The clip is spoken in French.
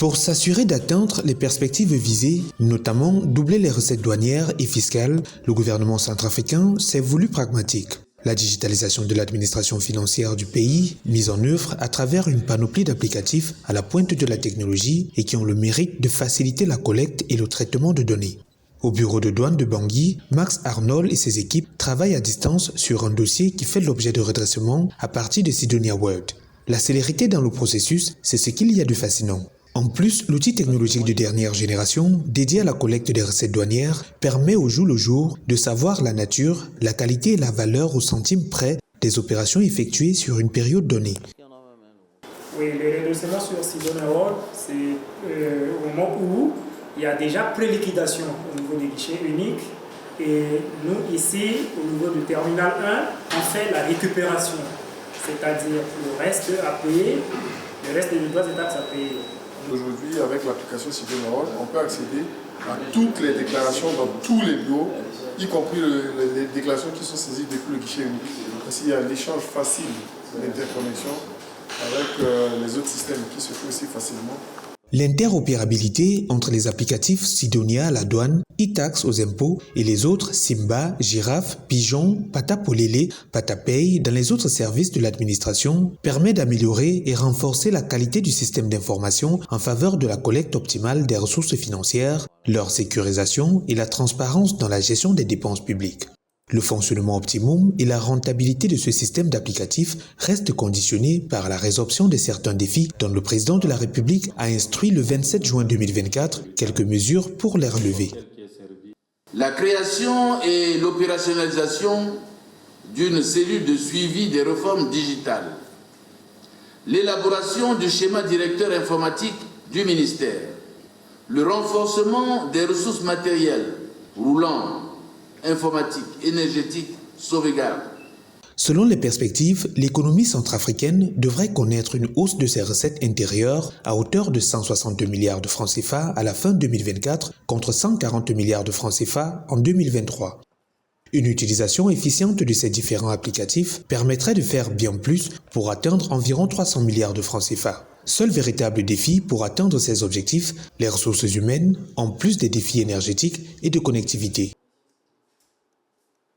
Pour s'assurer d'atteindre les perspectives visées, notamment doubler les recettes douanières et fiscales, le gouvernement centrafricain s'est voulu pragmatique. La digitalisation de l'administration financière du pays, mise en œuvre à travers une panoplie d'applicatifs à la pointe de la technologie et qui ont le mérite de faciliter la collecte et le traitement de données. Au bureau de douane de Bangui, Max Arnold et ses équipes travaillent à distance sur un dossier qui fait l'objet de redressement à partir de Sidonia World. La célérité dans le processus, c'est ce qu'il y a de fascinant. En plus, l'outil technologique de dernière génération, dédié à la collecte des recettes douanières, permet au jour le jour de savoir la nature, la qualité et la valeur au centime près des opérations effectuées sur une période donnée. Oui, le redressement sur Sidonia World, c'est au moment où il y a déjà pré-liquidation au niveau des guichets uniques. Et nous, ici, au niveau du terminal 1, on fait la récupération, c'est-à-dire le reste à payer, le reste des droits et taxes à payer. Aujourd'hui, avec l'application Sidonia World, on peut accéder à toutes les déclarations dans tous les bureaux, y compris les déclarations qui sont saisies depuis le guichet unique. Ainsi, il y a l'échange facile d'interconnexion avec les autres systèmes qui se font aussi facilement. L'interopérabilité entre les applicatifs Sidonia à la douane, e-tax aux impôts et les autres Simba, Girafe, Pigeon, Patapolele, Patapay dans les autres services de l'administration permet d'améliorer et renforcer la qualité du système d'information en faveur de la collecte optimale des ressources financières, leur sécurisation et la transparence dans la gestion des dépenses publiques. Le fonctionnement optimum et la rentabilité de ce système d'applicatifs restent conditionnés par la résorption de certains défis dont le président de la République a instruit le 27 juin 2024 quelques mesures pour les relever. La création et l'opérationnalisation d'une cellule de suivi des réformes digitales. L'élaboration du schéma directeur informatique du ministère. Le renforcement des ressources matérielles roulantes, informatique, énergétique, sauvegarde. Selon les perspectives, l'économie centrafricaine devrait connaître une hausse de ses recettes intérieures à hauteur de 162 milliards de francs CFA à la fin 2024 contre 140 milliards de francs CFA en 2023. Une utilisation efficiente de ces différents applicatifs permettrait de faire bien plus pour atteindre environ 300 milliards de francs CFA. Seul véritable défi pour atteindre ces objectifs, les ressources humaines, en plus des défis énergétiques et de connectivité.